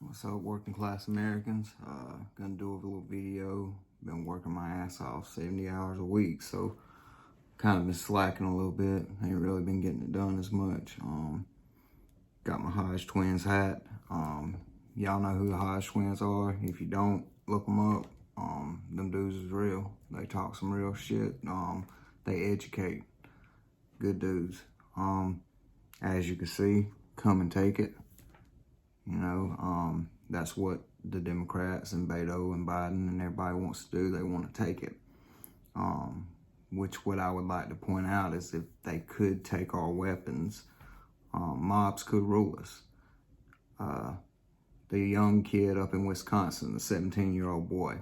What's up, working class Americans? Gonna do a little video. Been working my ass off 70 hours a week, so kind of been slacking a little bit. Ain't really been getting it done as much. Got my Hodge Twins hat. Y'all know who the Hodge Twins are. If you don't, look them up. Them dudes is real. They talk some real shit. They educate. Good dudes. As you can see, come and take it. That's what the Democrats and Beto and Biden and everybody wants to do. They want to take it. Which what I would like to point out is if they could take our weapons, mobs could rule us. The young kid up in Wisconsin, the 17-year-old boy,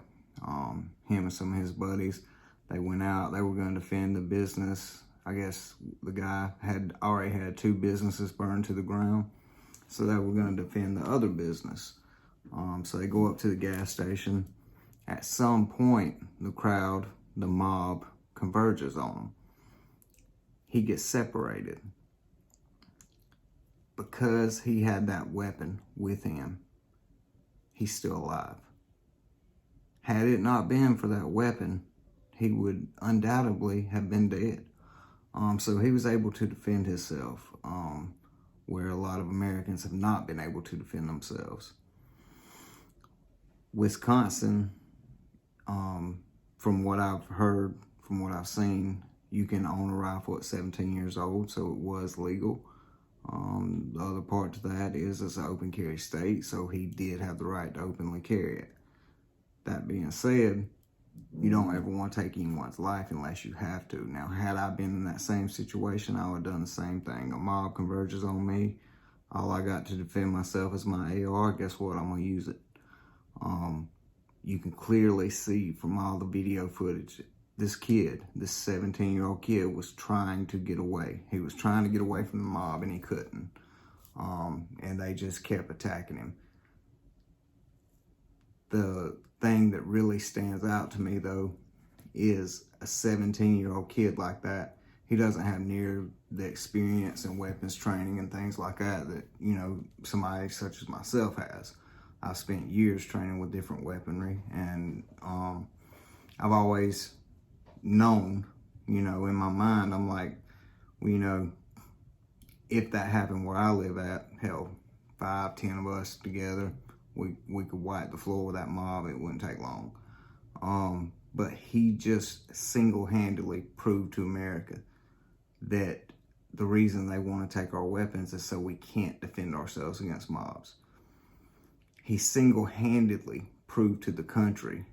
him and some of his buddies, they went out, they were going to defend the business. I guess the guy had already had 2 businesses burned to the ground. So they were going to defend the other business. So they go up to the gas station. At some point, the crowd, the mob, converges on him. He gets separated. Because he had that weapon with him, he's still alive. Had it not been for that weapon, he would undoubtedly have been dead. So he was able to defend himself. Where a lot of Americans have not been able to defend themselves. Wisconsin, from what I've heard, from what I've seen, you can own a rifle at 17 years old, so it was legal. The other part to that is it's an open carry state, so he did have the right to openly carry it. That being said, you don't ever want to take anyone's life unless you have to. Now, had I been in that same situation, I would have done the same thing. A mob converges on me. All I got to defend myself is my AR. Guess what? I'm going to use it. You can clearly see from all the video footage, this kid, this 17-year-old kid was trying to get away. He was trying to get away from the mob and he couldn't. And they just kept attacking him. The thing that really stands out to me, though, is a 17-year-old kid like that. He doesn't have near the experience and weapons training and things like that that, somebody such as myself has. I've spent years training with different weaponry, and I've always known, in my mind, I'm like, if that happened where I live at, hell, 5, 10 of us together, we could wipe the floor with that mob. It wouldn't take long. But he just single-handedly proved to America that the reason they want to take our weapons is so we can't defend ourselves against mobs. He single-handedly proved to the country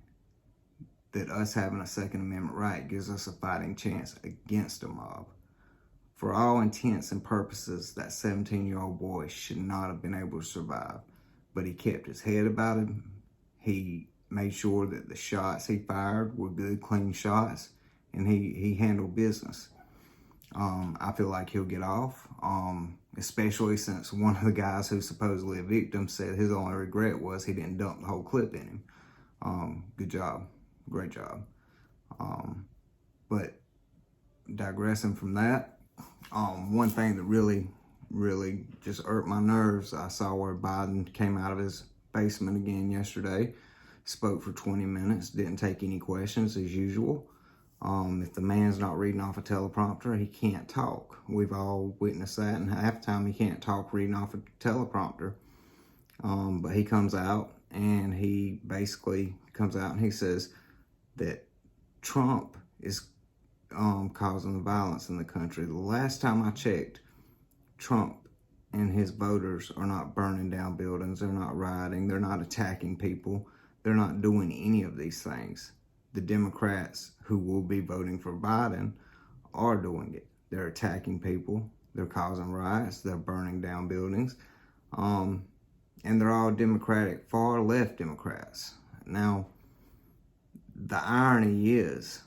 that us having a Second Amendment right gives us a fighting chance against a mob. For all intents and purposes, that 17-year-old boy should not have been able to survive. But he kept his head about him. He made sure that the shots he fired were good, clean shots, and he handled business. I feel like he'll get off, especially since one of the guys who's supposedly a victim said his only regret was he didn't dump the whole clip in him. Good job. Great job. But digressing from that, one thing that really just irked my nerves, I saw where Biden came out of his basement again yesterday, spoke for 20 minutes, didn't take any questions as usual. If the man's not reading off a teleprompter, he can't talk. We've all witnessed that, and half the time he can't talk reading off a teleprompter. But he comes out, and he basically comes out and he says that Trump is causing the violence in the country. The last time I checked, Trump and his voters are not burning down buildings. They're not rioting. They're not attacking people. They're not doing any of these things. The Democrats who will be voting for Biden are doing it. They're attacking people. They're causing riots. They're burning down buildings. And they're all Democratic, far left Democrats. Now, the irony is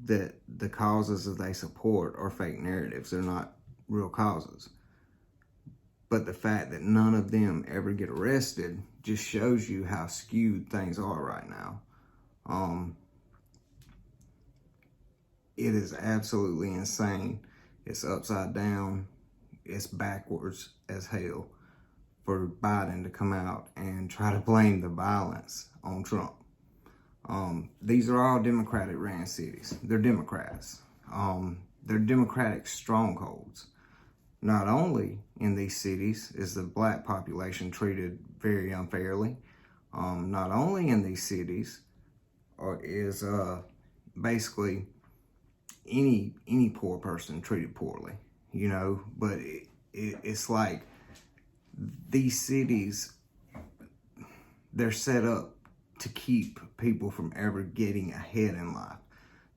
that the causes that they support are fake narratives. They're not real causes. But the fact that none of them ever get arrested just shows you how skewed things are right now. It is absolutely insane. It's upside down. It's backwards as hell for Biden to come out and try to blame the violence on Trump. These are all Democratic ran cities. They're Democrats. They're Democratic strongholds. Not only in these cities is the black population treated very unfairly, not only in these cities is basically any poor person treated poorly, you know, but it's like these cities, they're set up to keep people from ever getting ahead in life.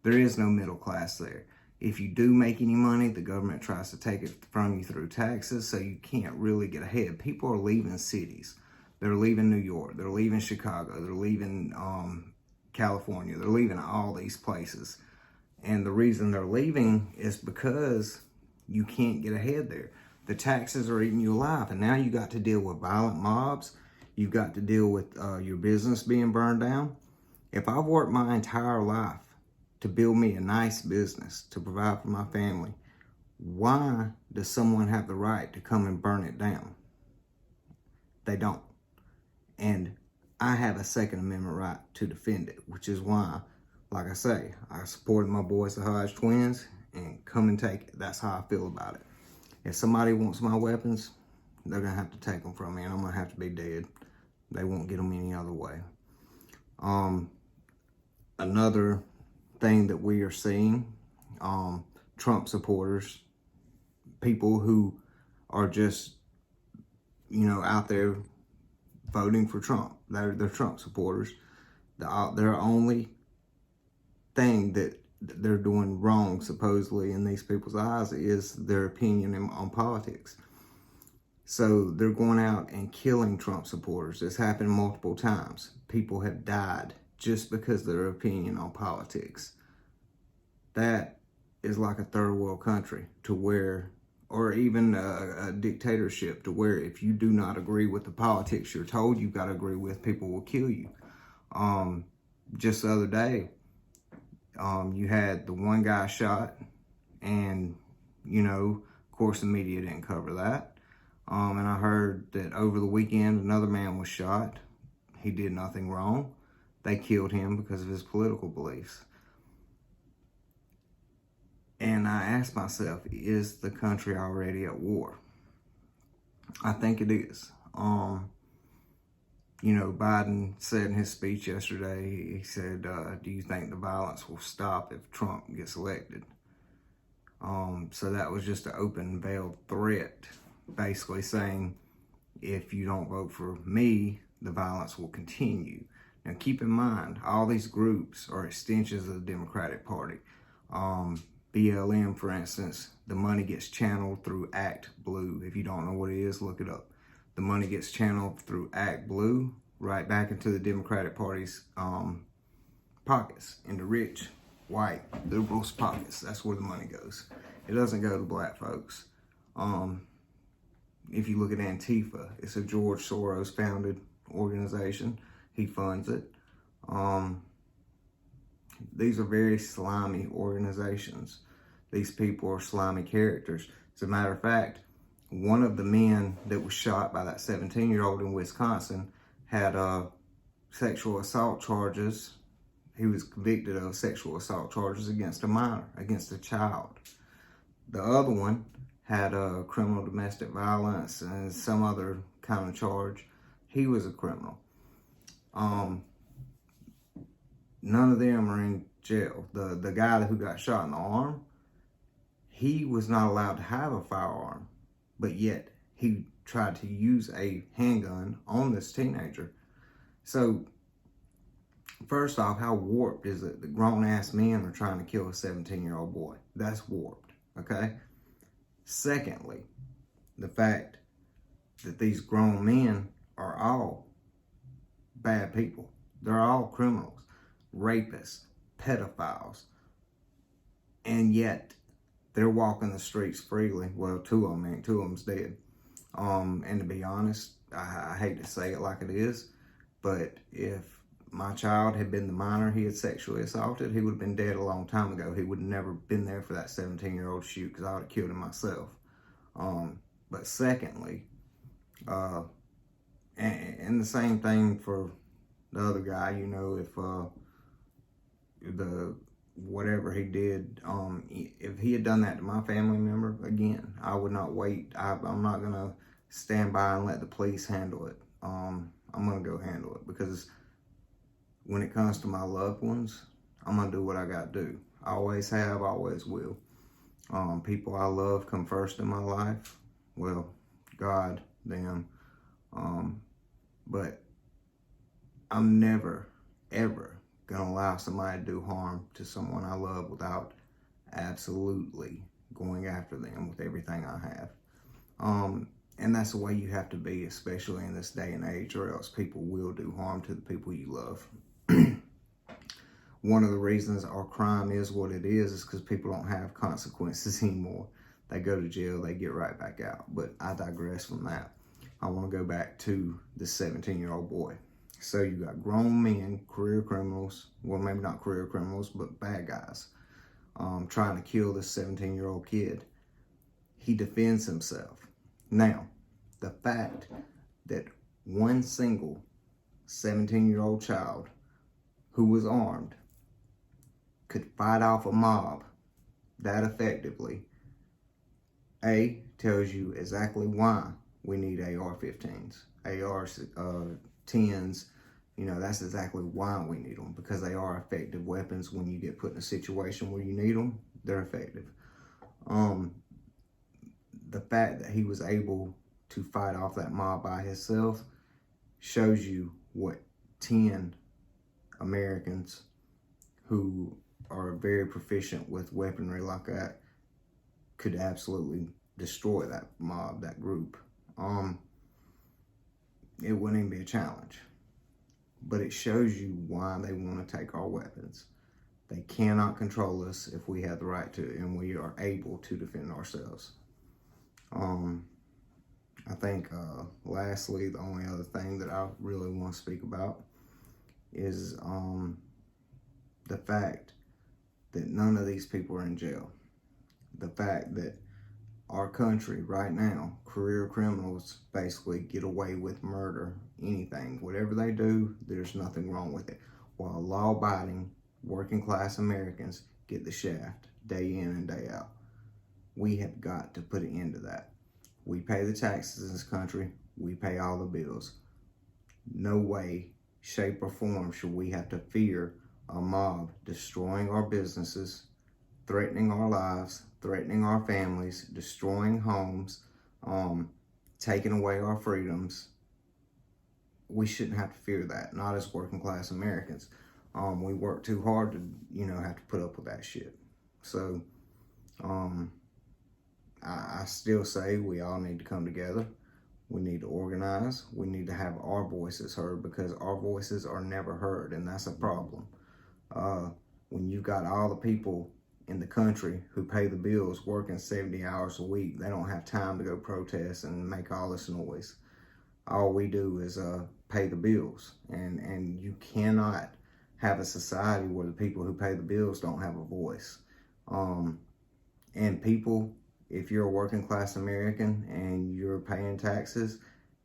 There is no middle class there. If you do make any money, the government tries to take it from you through taxes, so you can't really get ahead. People are leaving cities. They're leaving New York. They're leaving Chicago. They're leaving California. They're leaving all these places. And the reason they're leaving is because you can't get ahead there. The taxes are eating you alive. And now you got to deal with violent mobs. You've got to deal with your business being burned down. If I've worked my entire life to build me a nice business, to provide for my family, why does someone have the right to come and burn it down? They don't. And I have a Second Amendment right to defend it, which is why, like I say, I supported my boys, the Hodge twins, and come and take it. That's how I feel about it. If somebody wants my weapons, they're going to have to take them from me, and I'm going to have to be dead. They won't get them any other way. Another thing that we are seeing, Trump supporters, people who are just, you know, out there voting for Trump. They're Trump supporters. Their only thing that they're doing wrong, supposedly, in these people's eyes is their opinion on politics. So they're going out and killing Trump supporters. It's happened multiple times. People have died just because of their opinion on politics. That is like a third world country, to where, or even a dictatorship, to where if you do not agree with the politics you're told you've got to agree with, people will kill you. Just the other day, you had the one guy shot, and, you know, of course the media didn't cover that. And I heard that over the weekend, another man was shot. He did nothing wrong. They killed him because of his political beliefs. And I asked myself, is the country already at war? I think it is. You know, Biden said in his speech yesterday, he said, do you think the violence will stop if Trump gets elected? So that was just an open veiled threat, basically saying, if you don't vote for me, the violence will continue. Now, keep in mind, all these groups are extensions of the Democratic Party. BLM, for instance, the money gets channeled through Act Blue. If you don't know what it is, look it up. The money gets channeled through Act Blue right back into the Democratic Party's pockets, into rich, white, liberals' pockets. That's where the money goes. It doesn't go to black folks. If you look at Antifa, it's a George Soros founded organization. He funds it. These are very slimy organizations. These people are slimy characters. As a matter of fact, one of the men that was shot by that 17-year-old in Wisconsin had sexual assault charges. He was convicted of sexual assault charges against a minor, against a child. The other one had criminal domestic violence and some other kind of charge. He was a criminal. None of them are in jail. The guy who got shot in the arm, he was not allowed to have a firearm, but yet he tried to use a handgun on this teenager. So, first off, how warped is it that grown-ass men are trying to kill a 17-year-old boy? That's warped, okay? Secondly, the fact that these grown men are all bad people. They're all criminals, rapists, pedophiles, and yet they're walking the streets freely. Well, two of them's dead. And to be honest, I hate to say it like it is, but if my child had been the minor he had sexually assaulted, he would have been dead a long time ago. He would have never been there for that 17-year-old shoot, because I would have killed him myself. But secondly, And the same thing for the other guy, you know, if the whatever he did, if he had done that to my family member, again, I would not wait. I'm not gonna stand by and let the police handle it. I'm gonna go handle it, because when it comes to my loved ones, I'm gonna do what I gotta do. I always have, always will. People I love come first in my life. Well, God, them. But I'm never, ever gonna allow somebody to do harm to someone I love without absolutely going after them with everything I have. And that's the way you have to be, especially in this day and age, or else people will do harm to the people you love. One of the reasons our crime is what it is because people don't have consequences anymore. They go to jail, they get right back out. But I digress from that. I want to go back to the 17-year-old boy. So you got grown men, career criminals, well, maybe not career criminals, but bad guys, trying to kill this 17-year-old kid. He defends himself. Now, the fact that one single 17-year-old child who was armed could fight off a mob that effectively, tells you exactly why we need AR-15s, AR-10s. You know, that's exactly why we need them, because they are effective weapons. When you get put in a situation where you need them, they're effective. The fact that he was able to fight off that mob by himself shows you what 10 Americans who are very proficient with weaponry like that could absolutely destroy that mob, that group. It wouldn't even be a challenge. But it shows you why they want to take our weapons. They cannot control us if we have the right to, and we are able to defend ourselves. I think lastly, the only other thing that I really want to speak about is the fact that none of these people are in jail. The fact that our country right now, career criminals basically get away with murder, anything. Whatever they do, there's nothing wrong with it. While law-abiding, working-class Americans get the shaft day in and day out. We have got to put an end to that. We pay the taxes in this country. We pay all the bills. No way, shape, or form should we have to fear a mob destroying our businesses, threatening our lives, threatening our families, destroying homes, taking away our freedoms. We shouldn't have to fear that, not as working class Americans. We work too hard to, have to put up with that shit. So, I still say we all need to come together. We need to organize. We need to have our voices heard, because our voices are never heard, and that's a problem. When you got all the people in the country who pay the bills working 70 hours a week, they don't have time to go protest and make all this noise. All we do is pay the bills, and you cannot have a society where the people who pay the bills don't have a voice. And people, if you're a working class American and you're paying taxes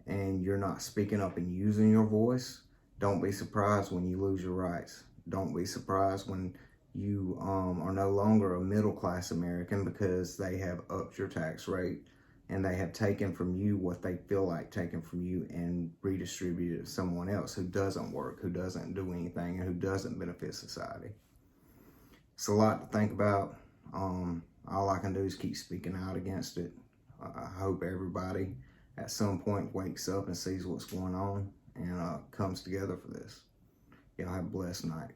and you're not speaking up and using your voice, don't be surprised when you lose your rights. Don't be surprised when you are no longer a middle class American, because they have upped your tax rate and they have taken from you what they feel like taking from you and redistributed it to someone else who doesn't work, who doesn't do anything, and who doesn't benefit society. It's a lot to think about. All I can do is keep speaking out against it. I hope everybody at some point wakes up and sees what's going on and comes together for this. Y'all have a blessed night.